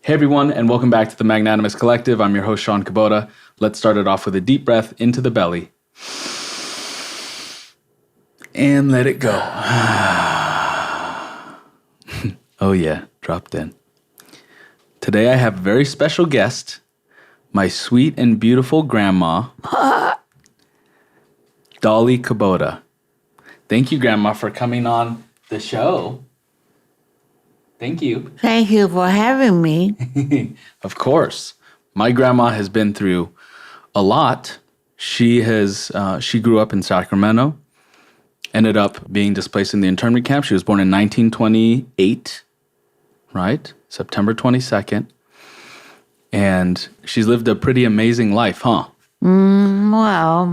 Hey everyone, and welcome back to the Magnanimous Collective. I'm your host, Sean Kubota. Let's start it off with a deep breath into the belly. And let it go. Oh yeah, dropped in. Today I have a very special guest, my sweet and beautiful grandma, Dolly Kubota. Thank you, Grandma, for coming on the show. Thank you. Thank you for having me. Of course. My grandma has been through a lot. She grew up in Sacramento, ended up being displaced in the internment camp. She was born in 1928, right? September 22nd. And she's lived a pretty amazing life, huh? Well,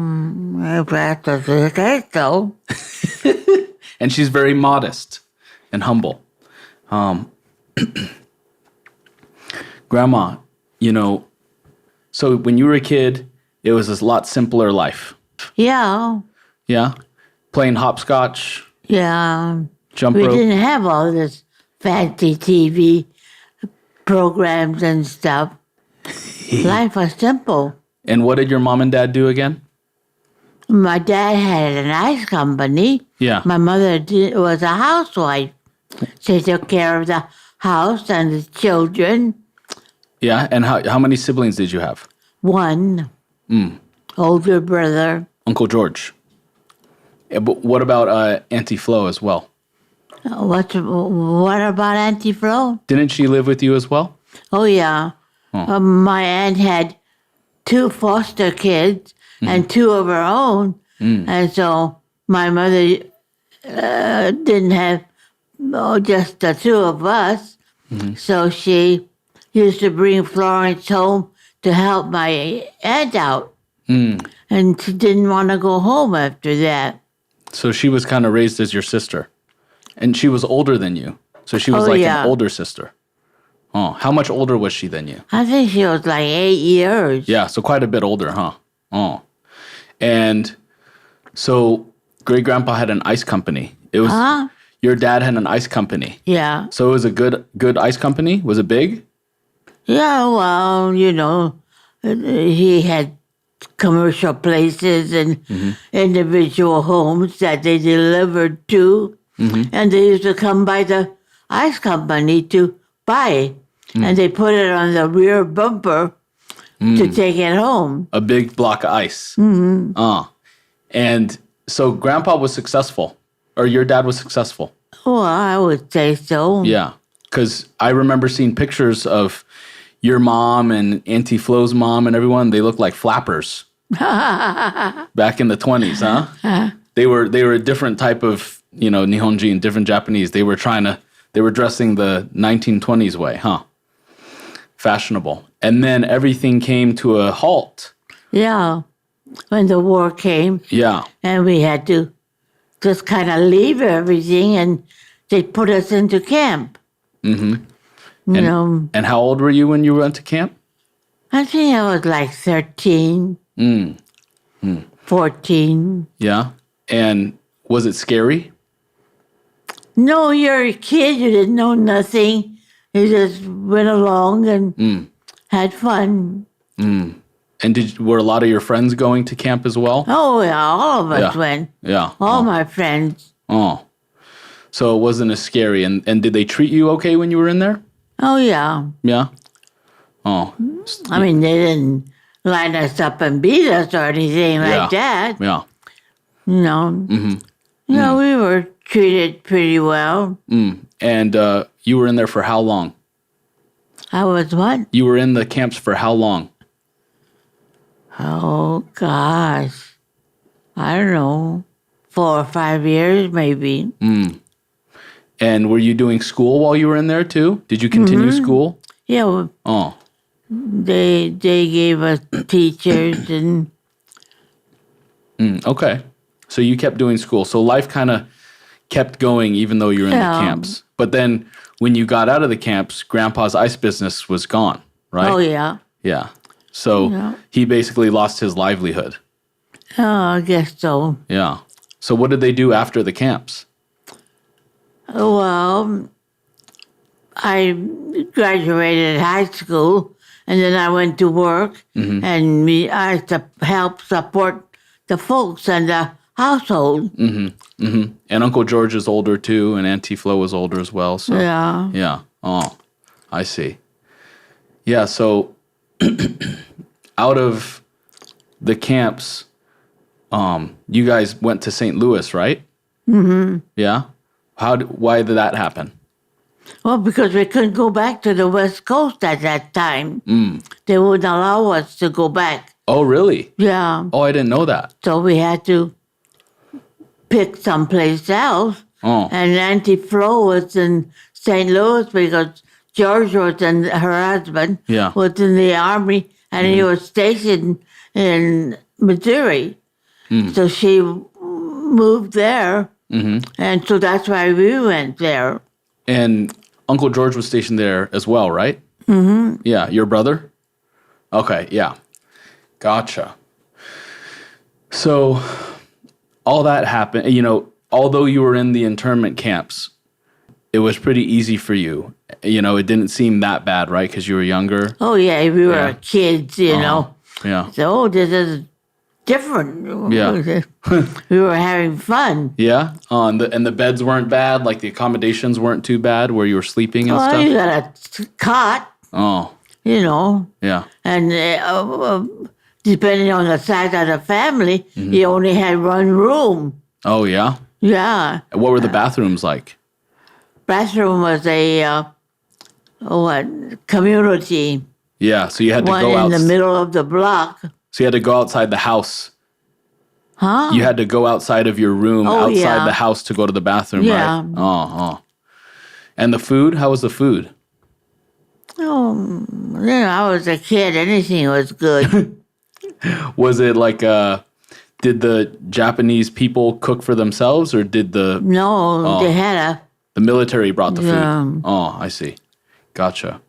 that's the case, though. And she's very modest and humble. Grandma, so when you were a kid, it was a lot simpler life. Yeah. Yeah? Playing hopscotch, Yeah. jump We rope. didn't have all this fancy TV programs and stuff. Life was simple. And what did your mom and dad do again? My dad had an ice company. Yeah. My mother was a housewife. She took care of the house and the children. Yeah, and how many siblings did you have? One older brother. Uncle George. Yeah, but what about Auntie Flo as well? What about Auntie Flo? Didn't she live with you as well? Oh, yeah. My aunt had 2 foster kids and 2 of her own. And so my mother didn't have just the 2 of us. So she used to bring Florence home to help my aunt out. And she didn't want to go home after that. So she was kind of raised as your sister. And she was older than you. So she was an older sister. Oh, how much older was she than you? I think she was like 8 years. Yeah, so quite a bit older, huh? Oh. And so great-grandpa had an ice company. It was your dad had an ice company. Yeah. So it was a good ice company? Was it big? Yeah, well, he had commercial places and individual homes that they delivered to. And they used to come by the ice company to buy. And they put it on the rear bumper to take it home. A big block of ice. And so grandpa was successful, or your dad was successful. Well, I would say so. Yeah, because I remember seeing pictures of your mom and Auntie Flo's mom and everyone. They looked like flappers back in the 20s, huh? They were a different type of, Nihonjin, different Japanese. They were dressing the 1920s way, huh? Fashionable. And then everything came to a halt. Yeah, when the war came. Yeah. And we had to just kind of leave everything, and they put us into camp. And how old were you when you went to camp? I think I was like 13, 14. Yeah. And was it scary? No, you're a kid. You didn't know nothing. You just went along and had fun. And were a lot of your friends going to camp as well? Oh, yeah, all of us went. Yeah. All my friends. Oh. So it wasn't as scary. And did they treat you okay when you were in there? Oh, yeah. Yeah? Oh. I mean, they didn't line us up and beat us or anything like that. Yeah. We were treated pretty well. And you were in there for how long? I was what? You were in the camps for how long? Oh, gosh. I don't know. 4 or 5 years, maybe. And were you doing school while you were in there, too? Did you continue school? Yeah. Well, Oh. They gave us teachers and... Okay. So you kept doing school. So life kind of kept going even though you were in the camps. But then when you got out of the camps, Grandpa's ice business was gone, right? Oh, yeah. Yeah. So he basically lost his livelihood. Oh, I guess so. Yeah. So what did they do after the camps? Well, I graduated high school, and then I went to work, and I helped support the folks and the household. And Uncle George is older too, and Auntie Flo was older as well. So yeah. Oh, I see. Yeah. So out of the camps, you guys went to St. Louis, right? Mm-hmm. Yeah. Why did that happen? Well, because we couldn't go back to the West Coast at that time. They wouldn't allow us to go back. Oh, really? Yeah. Oh, I didn't know that. So we had to pick someplace else. Oh. And Auntie Flo was in St. Louis because George was in, her husband was in the Army, and he was stationed in Missouri. So she moved there, and so that's why we went there. And Uncle George was stationed there as well, right? Mm-hmm. Yeah, your brother? Okay, yeah. Gotcha. So all that happened, although you were in the internment camps, it was pretty easy for you. It didn't seem that bad, right? Because you were younger. Oh, yeah, we were kids, know. Yeah. So this is different. Yeah. We were having fun. Yeah? And the beds weren't bad? Like the accommodations weren't too bad where you were sleeping and stuff? You got a cot. Oh. Yeah. And depending on the size of the family, you only had one room. Oh, yeah? Yeah. What were the bathrooms like? Bathroom was a community. Yeah, so you had to one go in the middle of the block. So you had to go outside the house. Huh? You had to go outside of your room, outside the house to go to the bathroom, right? Oh. And the food? How was the food? Oh, I was a kid. Anything was good. Was it like, did the Japanese people cook for themselves, or did No, they had the military brought the food? Oh, I see. Gotcha.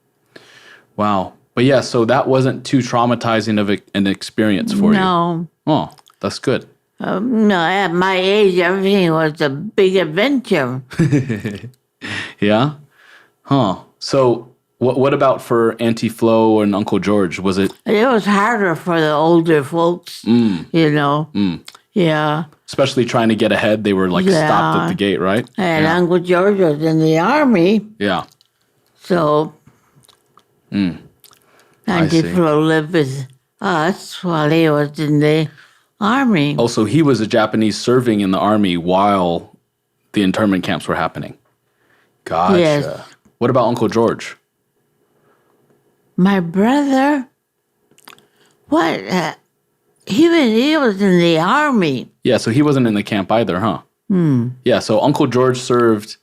Wow. But yeah, so that wasn't too traumatizing of an experience for you. No. Oh, that's good. No, at my age, everything was a big adventure. Yeah? Huh. So what about for Auntie Flo and Uncle George? Was it? It was harder for the older folks, Yeah. Especially trying to get ahead. They were stopped at the gate, right? And Uncle George was in the Army. Yeah. So Auntie Flo lived with us while he was in the Army. Oh, so he was a Japanese serving in the Army while the internment camps were happening. Gotcha. Yes. What about Uncle George? My brother, what? He was in the Army. Yeah, so he wasn't in the camp either, huh? Yeah, so Uncle George served,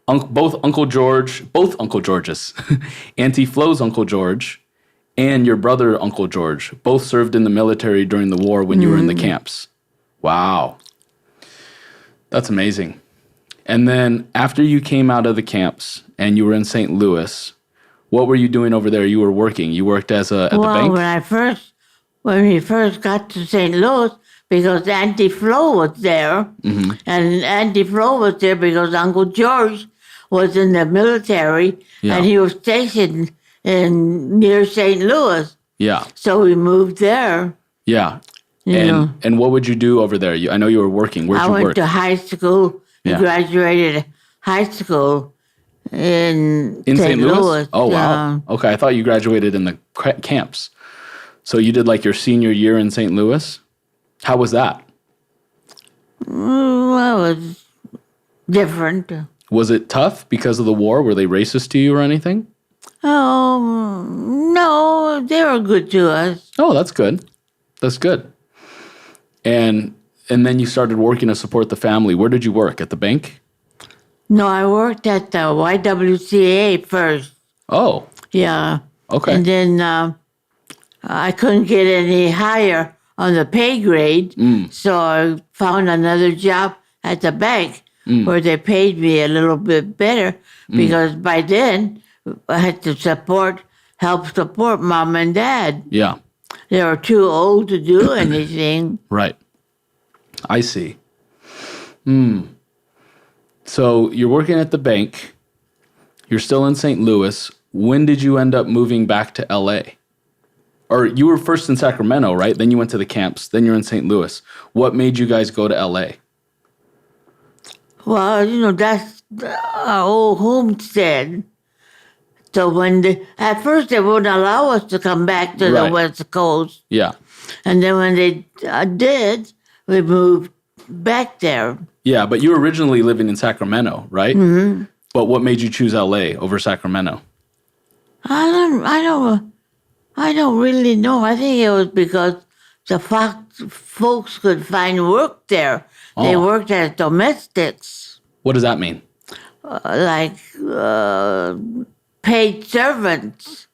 both Uncle Georges, Auntie Flo's Uncle George, and your brother Uncle George, both served in the military during the war when you were in the camps. Wow. That's amazing. And then after you came out of the camps and you were in St. Louis, what were you doing over there? You were working. You worked at the bank? When we first got to St. Louis, because Auntie Flo was there, and Auntie Flo was there because Uncle George was in the military, and he was stationed near St. Louis. Yeah. So we moved there. Yeah. And what would you do over there? I know you were working. Where'd you work? I went to high school. Graduated high school in St. Louis. Oh, wow. Okay, I thought you graduated in the camps. So you did your senior year in St. Louis? How was that? Well, it was different. Was it tough because of the war? Were they racist to you or anything? Oh, no, they were good to us. Oh, that's good. That's good. And then you started working to support the family. Where did you work? At the bank? No, I worked at the WWII first. Oh. Yeah. Okay. And then I couldn't get any higher on the pay grade, so I found another job at the bank where they paid me a little bit better because by then I had to help support mom and dad. Yeah. They were too old to do anything. Right. I see. So you're working at the bank. You're still in St. Louis. When did you end up moving back to L.A.? Or you were first in Sacramento, right? Then you went to the camps. Then you're in St. Louis. What made you guys go to L.A.? Well, that's our old homestead. So at first they wouldn't allow us to come back to the West Coast. Yeah. And then when they did, we moved back there. Yeah, but you were originally living in Sacramento, right? Mm-hmm. But what made you choose L.A. over Sacramento? I don't really know. I think it was because the folks could find work there. Oh. They worked as domestics. What does that mean? Paid servants.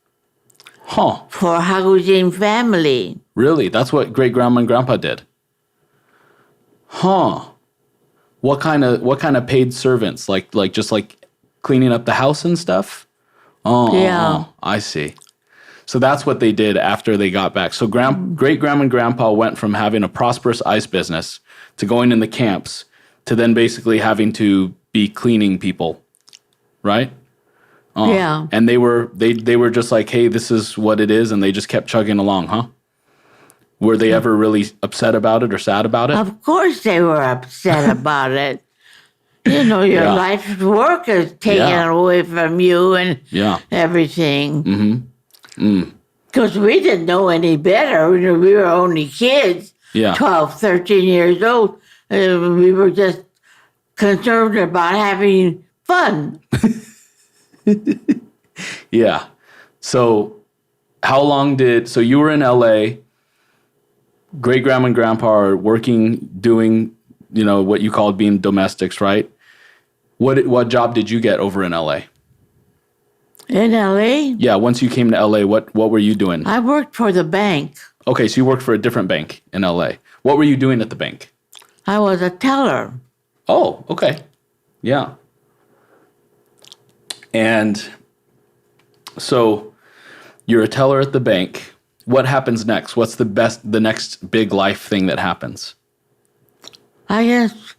Huh. For housing family. Really? That's what great grandma and grandpa did? Huh. What kind of paid servants? Like just like cleaning up the house and stuff? Oh, yeah. I see. So that's what they did after they got back. So great grandma and grandpa went from having a prosperous ice business to going in the camps to then basically having to be cleaning people, right? Yeah. And they were just like, hey, this is what it is, and they just kept chugging along, huh? Were they ever really upset about it or sad about it? Of course they were upset about it. Your life's work is taken away from you and everything. Mm-hmm. Because we didn't know any better. We were only kids, 12, 13 years old. We were just concerned about having fun. Yeah. So so you were in LA, great grandma and grandpa are working, doing, what you called being domestics, right? What job did you get over in LA? In LA? Yeah, once you came to LA, what were you doing? I worked for the bank. Okay, so you worked for a different bank in LA. What were you doing at the bank? I was a teller. Oh, okay. Yeah. And so you're a teller at the bank. What happens next? What's the next big life thing that happens? I guess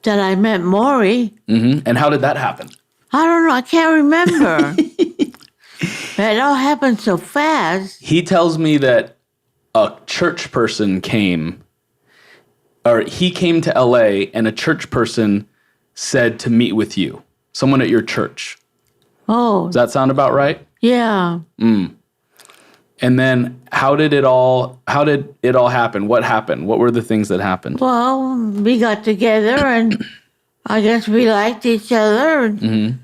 that I met Maury. Mm-hmm. And how did that happen? I don't know. I can't remember. It all happened so fast. He tells me that a church person came, or he came to LA and a church person said to meet with you. Someone at your church. Oh. Does that sound about right? Yeah. Mm. And then how did it all happen? What happened? What were the things that happened? Well, we got together and I guess we liked each other. Mm-hmm.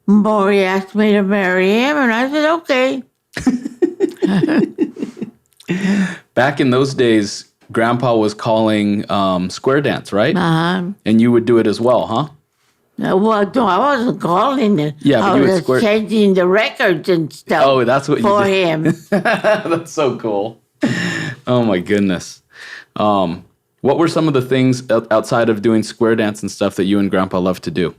Maury asked me to marry him and I said, okay. Back in those days, Grandpa was calling square dance, right? Uh-huh. And you would do it as well, huh? Well, no, I wasn't calling it. Yeah, but I was changing the records and stuff. Oh, that's what for you did. him. That's so cool. Oh my goodness. What were some of the things outside of doing square dance and stuff that you and Grandpa loved to do?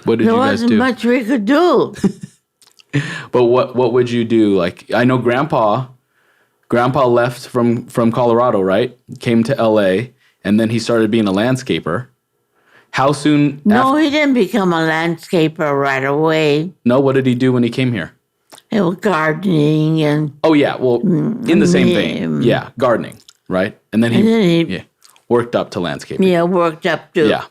What did you guys do? There wasn't much we could do. But what would you do? Like, I know Grandpa left from Colorado, right? Came to LA, and then he started being a landscaper. How soon? No, he didn't become a landscaper right away. No, what did he do when he came here? It was gardening and... Oh, yeah. Well, in the same vein. Yeah, gardening, right? And then he worked up to landscaping. Yeah, worked up to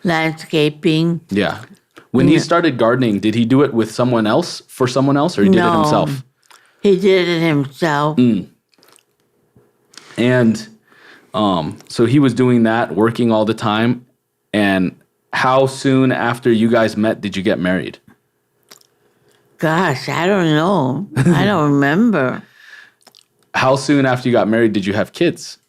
landscaping. Yeah. When he started gardening, did he do it with someone else, for someone else, or he did it himself? He did it himself. Mm. And so he was doing that, working all the time. And how soon after you guys met did you get married? Gosh, I don't know. I don't remember. How soon after you got married did you have kids?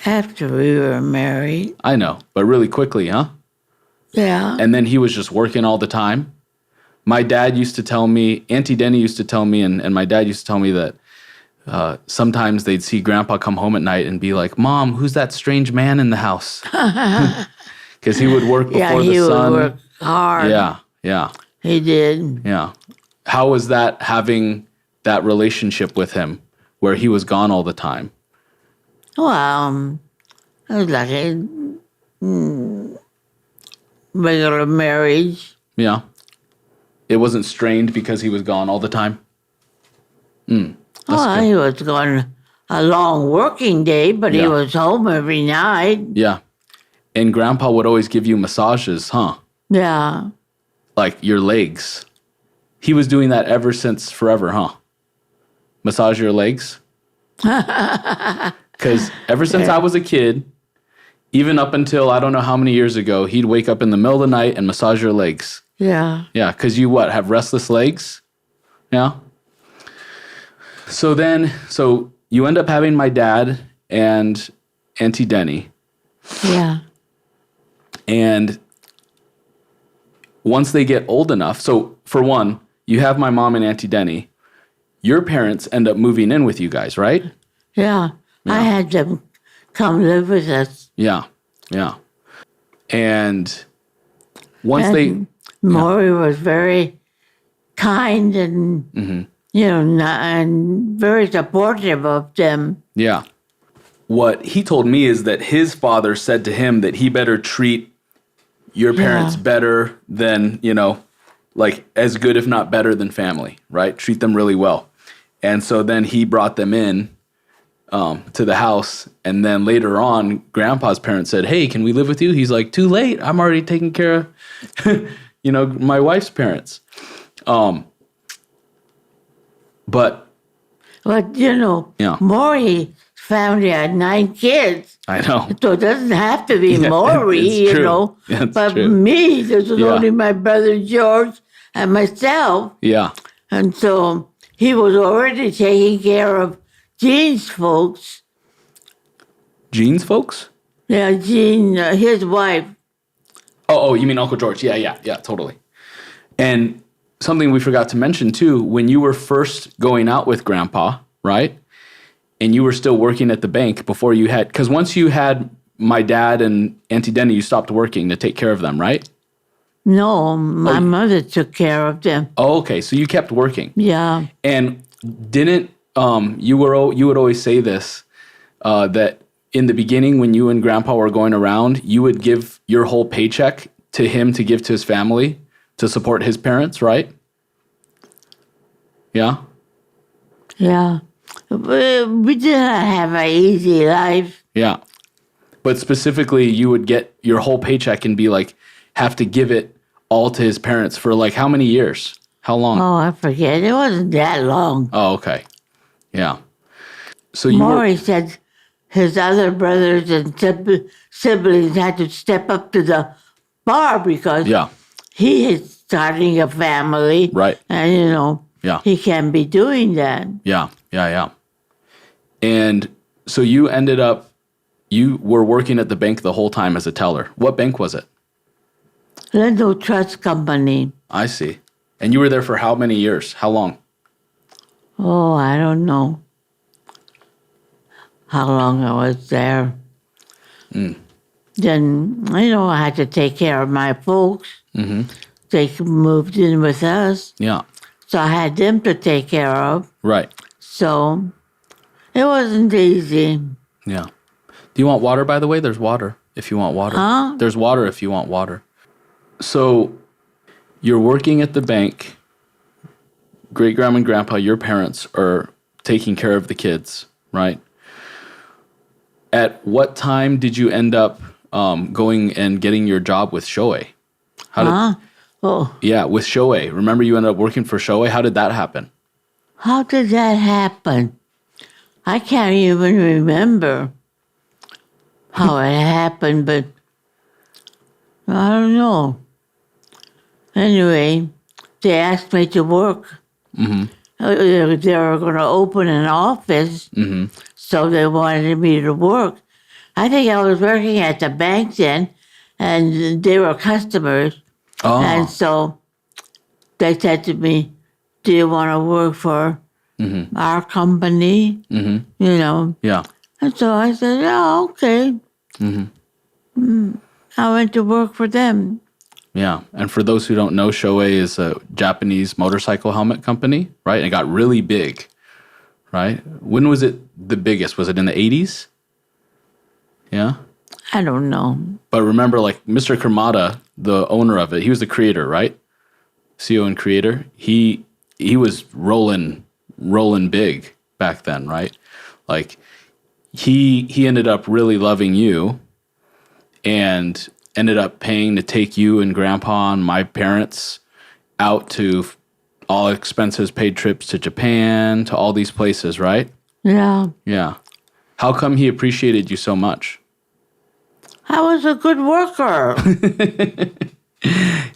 After we were married. I know, but really quickly, huh? Yeah. And then he was just working all the time. My dad used to tell me, Auntie Denny used to tell me, and my dad used to tell me that sometimes they'd see Grandpa come home at night and be like, Mom, who's that strange man in the house? Because he would work before the sun. Yeah, he would work hard. Yeah. He did. Yeah. How was that, having that relationship with him where he was gone all the time? Well, it was like regular marriage. Yeah. It wasn't strained because he was gone all the time? That's good. He was gone a long working day, but he Yeah. was home every night. Yeah. And Grandpa would always give you massages, huh? Yeah. Like your legs. He was doing that ever since forever, huh? Massage your legs? Because ever since I was a kid, even up until I don't know how many years ago, he'd wake up in the middle of the night and massage your legs. Yeah. Yeah, because you what, have restless legs? Yeah. So you end up having my dad and Auntie Denny. Yeah. And once they get old enough, so for one, you have my mom and Auntie Denny. Your parents end up moving in with you guys, right? Yeah. I had them come live with us. Yeah, yeah. And once Maury was very kind and, and very supportive of them. Yeah. What he told me is that his father said to him that he better treat your parents better than, like as good, if not better than family, right? Treat them really well. And so then he brought them in to the house. And then later on, Grandpa's parents said, hey, can we live with you? He's like, too late. I'm already taking care of, my wife's parents. But Maury family had 9 kids. I know. So it doesn't have to be Maury, That's but true. me, this was only my brother George and myself. Yeah. And so he was already taking care of Jean's folks. Jean's folks? Yeah, Jean, his wife. Oh, you mean Uncle George? Yeah, totally. And something we forgot to mention too, when you were first going out with Grandpa, right? And you were still working at the bank before you had, because once you had my dad and Auntie Denny, you stopped working to take care of them, right? No, my mother took care of them. Oh, okay. So you kept working. Yeah. And didn't, you would always say this, that in the beginning when you and Grandpa were going around, you would give your whole paycheck to him to give to his family to support his parents, right? Yeah? Yeah. We did not have an easy life. Yeah. But specifically, you would get your whole paycheck and be like, have to give it all to his parents for like how many years? How long? Oh, I forget. It wasn't that long. Oh, okay. Yeah. So Maury said his other brothers and siblings had to step up to the bar because he is starting a family. Right. And, he can't be doing that. Yeah. And so you were working at the bank the whole time as a teller. What bank was it? Lendo Trust Company. I see. And you were there for how many years? How long? Oh, I don't know how long I was there. Then, I had to take care of my folks. Mm-hmm. They moved in with us. Yeah. So I had them to take care of. Right. So it wasn't easy. Yeah. Do you want water, by the way? There's water if you want water. Huh? There's water if you want water. So you're working at the bank. Great-grandma and grandpa, your parents, are taking care of the kids, right? At what time did you end up going and getting your job with Shoei? Yeah, with Shoei. Remember you ended up working for Shoei? How did that happen? How did that happen? I can't even remember how it happened, but I don't know. Anyway, they asked me to work. Mm-hmm. They were going to open an office, so they wanted me to work. I think I was working at the bank then, and they were customers. Oh. And so they said to me, do you want to work for our company? Mm-hmm. Yeah. And so I said, yeah, okay. I went to work for them. Yeah. And for those who don't know, Shoei is a Japanese motorcycle helmet company, right? And it got really big, right? When was it the biggest? Was it in the 80s? Yeah? I don't know. But remember, like Mr. Kermata, the owner of it, he was the creator, right? CEO and creator. He was rolling big back then, right? Like he ended up really loving you and ended up paying to take you and Grandpa and my parents out to all expenses paid trips to Japan, to all these places, right? Yeah. Yeah. How come he appreciated you so much? I was a good worker.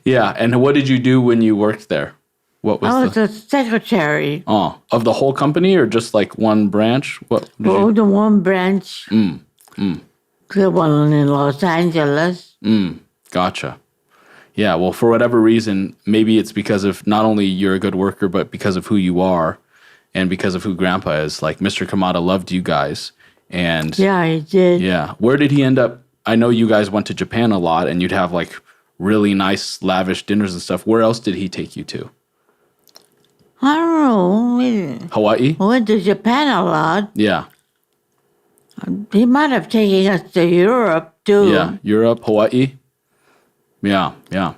Yeah. And what did you do when you worked there? What was I was a secretary. Oh, of the whole company or just like one branch? What did you... The one branch. The one in Los Angeles. Gotcha. Yeah, well, for whatever reason, maybe it's because of not only you're a good worker, but because of who you are and because of who Grandpa is. Like, Mr. Kamada loved you guys. And yeah, he did. Yeah. Where did he end up? I know you guys went to Japan a lot and you'd have like really nice, lavish dinners and stuff. Where else did he take you to? I don't know. Hawaii? We went to Japan a lot. Yeah. He might have taken us to Europe, too. Yeah, Europe, Hawaii. Yeah. Yeah,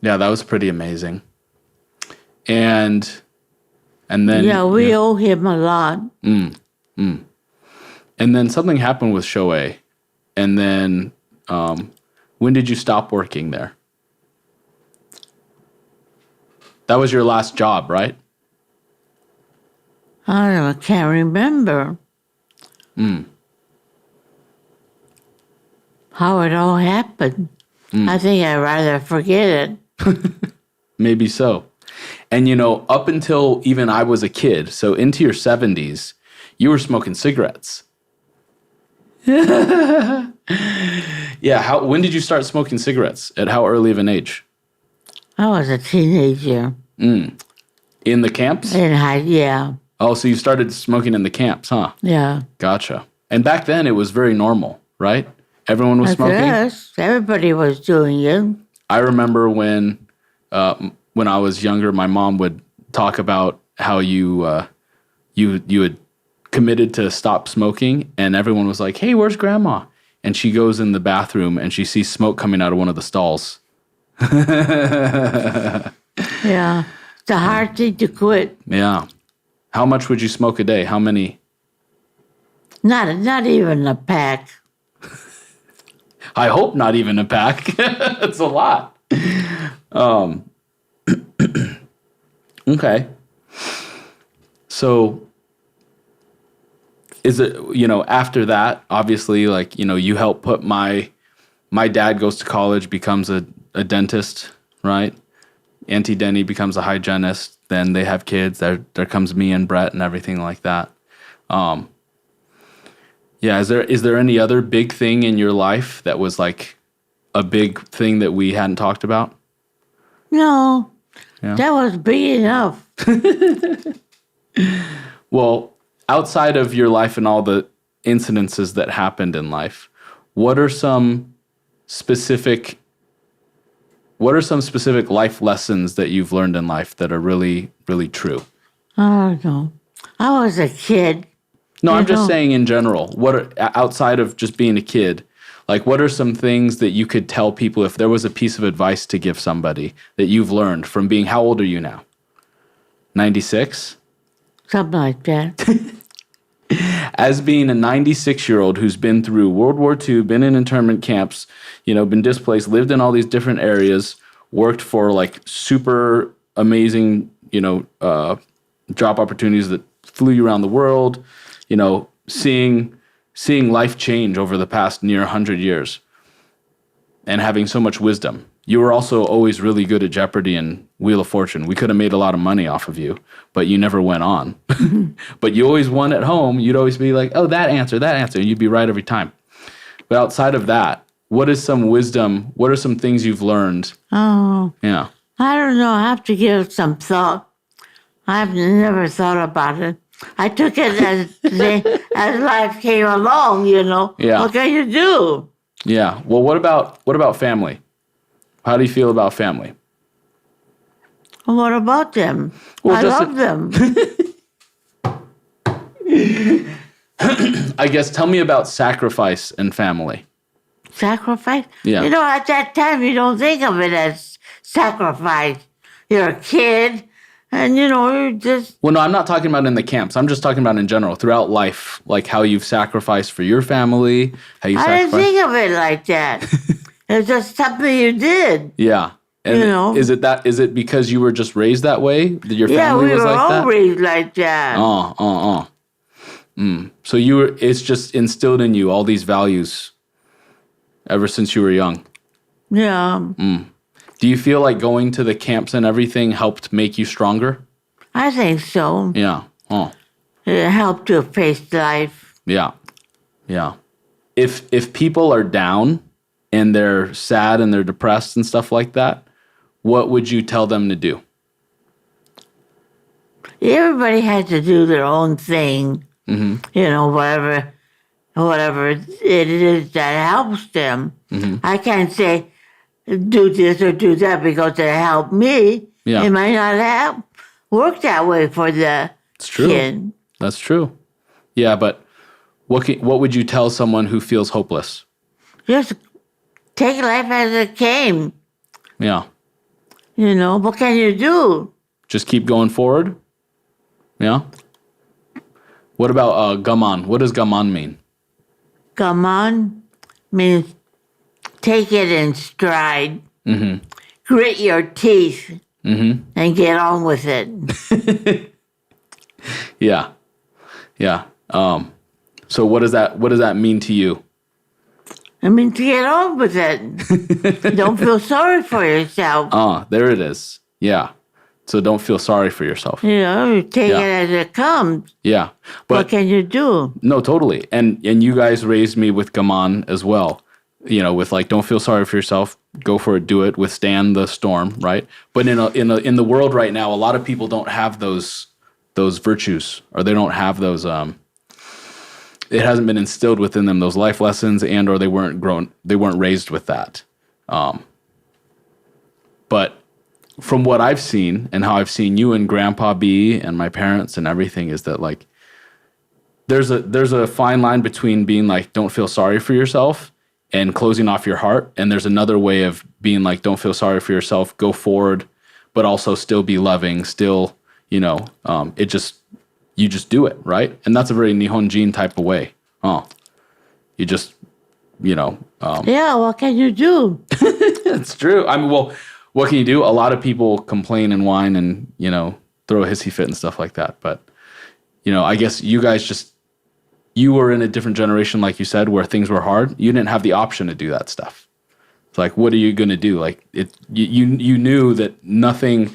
that was pretty amazing. And then... Yeah, we owe him a lot. And then something happened with Shoei. And then when did you stop working there? That was your last job, right? I can't remember. How it all happened. I think I'd rather forget it. Maybe so. And, up until even I was a kid, so into your 70s, you were smoking cigarettes. Yeah. When did you start smoking cigarettes? At how early of an age? I was a teenager. In the camps? Yeah. Oh, so you started smoking in the camps, huh? Yeah. Gotcha. And back then it was very normal, right? Everyone was smoking? Yes, everybody was doing it. I remember when I was younger, my mom would talk about how you had committed to stop smoking, and everyone was like, "Hey, where's Grandma?" And she goes in the bathroom and she sees smoke coming out of one of the stalls. Yeah, it's a hard thing to quit. Yeah. How much would you smoke a day? How many? Not even a pack. I hope not even a pack. It's a lot. Okay. So is it, after that, obviously, like, you help put my dad goes to college, becomes a dentist, right? Auntie Denny becomes a hygienist. Then they have kids. There comes me and Brett and everything like that. Yeah. Is there any other big thing in your life that was like a big thing that we hadn't talked about? No. Yeah. That was big enough. Well, outside of your life and all the incidences that happened in life, what are some specific life lessons that you've learned in life that are really, really true? I don't know. I was a kid. No, I'm just saying in general. What are, outside of just being a kid, like what are some things that you could tell people if there was a piece of advice to give somebody that you've learned from being, how old are you now? 96? Something like that. As being a 96-year-old who's been through World War II, been in internment camps, been displaced, lived in all these different areas, worked for like super amazing, job opportunities that flew you around the world, seeing life change over the past near 100 years and having so much wisdom. You were also always really good at Jeopardy and Wheel of Fortune. We could have made a lot of money off of you, but you never went on. But you always won at home. You'd always be like, oh, that answer. And you'd be right every time. But outside of that, what is some wisdom? What are some things you've learned? Oh. Yeah. I don't know. I have to give some thought. I've never thought about it. I took it as life came along, Yeah. What can you do? Yeah. Well, what about family? How do you feel about family? What about them? Well, I love them. I guess tell me about sacrifice and family. Sacrifice? Yeah. At that time, you don't think of it as sacrifice. You're a kid, and, you're just... Well, no, I'm not talking about in the camps. I'm just talking about in general, throughout life, like how you've sacrificed for your family, how you I sacrificed... didn't think of it like that. It's just something you did. Yeah. And is it because you were just raised that way? That your family was like that? Yeah, we were all raised like that. So it's just instilled in you, all these values, ever since you were young. Yeah. Do you feel like going to the camps and everything helped make you stronger? I think so. Yeah. It helped to face life. Yeah. Yeah. If people are down and they're sad and they're depressed and stuff like that, what would you tell them to do? Everybody has to do their own thing. Whatever it is that helps them. I can't say, do this or do that because it helped me. Yeah. It might not work that way for the kid. That's true. Yeah, but what would you tell someone who feels hopeless? Just take life as it came. Yeah. What can you do? Just keep going forward? Yeah? What about Gaman? What does Gaman mean? Gaman means take it in stride. Grit your teeth and get on with it. Yeah. Yeah. So what does that mean to you? I mean, to get on with it. Don't feel sorry for yourself. There it is. Yeah. So don't feel sorry for yourself. You take it as it comes. Yeah. But what can you do? No, totally. And you guys raised me with Gaman as well. With like, don't feel sorry for yourself. Go for it. Do it. Withstand the storm. Right. But in the world right now, a lot of people don't have those virtues, or they don't have those. It hasn't been instilled within them, those life lessons, or they weren't raised with that. But from what I've seen and how I've seen you and Grandpa be and my parents and everything, is that like there's a fine line between being like, don't feel sorry for yourself and closing off your heart. And there's another way of being like, don't feel sorry for yourself, go forward, but also still be loving, still, you just do it, right? And that's a very Nihonjin type of way. You just, Yeah, what can you do? It's true. I mean, well, what can you do? A lot of people complain and whine and, throw a hissy fit and stuff like that. But, I guess you guys you were in a different generation, like you said, where things were hard. You didn't have the option to do that stuff. It's like, what are you going to do? Like, you knew that nothing,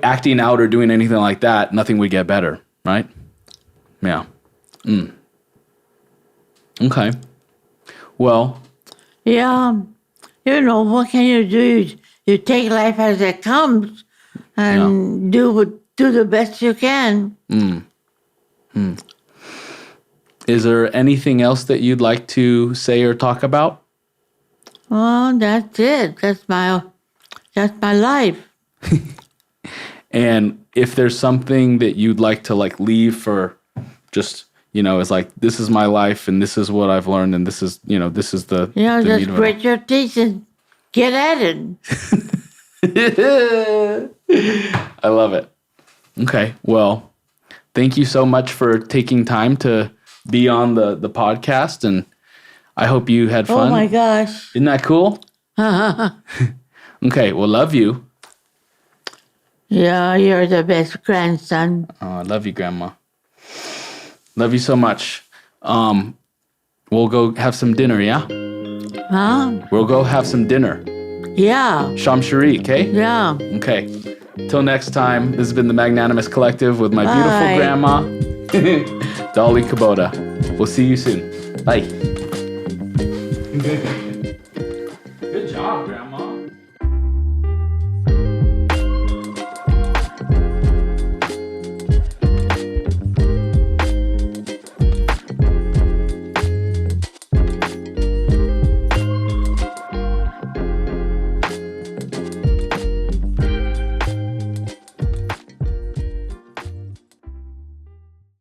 acting out or doing anything like that, nothing would get better, right? Yeah. Okay. Well. Yeah. What can you do? You take life as it comes and do the best you can. Is there anything else that you'd like to say or talk about? Well, that's it. That's my life. And if there's something that you'd like to leave for just, it's like, this is my life and this is what I've learned and this is, this is the... just grit your teeth and get at it. I love it. Okay. Well, thank you so much for taking time to be on the podcast, and I hope you had fun. Oh my gosh. Isn't that cool? Okay. Well, love you. Yeah, you're the best grandson. Oh, I love you, Grandma. Love you so much. We'll go have some dinner, yeah? Huh? We'll go have some dinner. Yeah. Sham Shari, okay? Yeah. Okay. Till next time, this has been the Magnanimous Collective with my beautiful grandma, Dolly Kubota. We'll see you soon. Bye.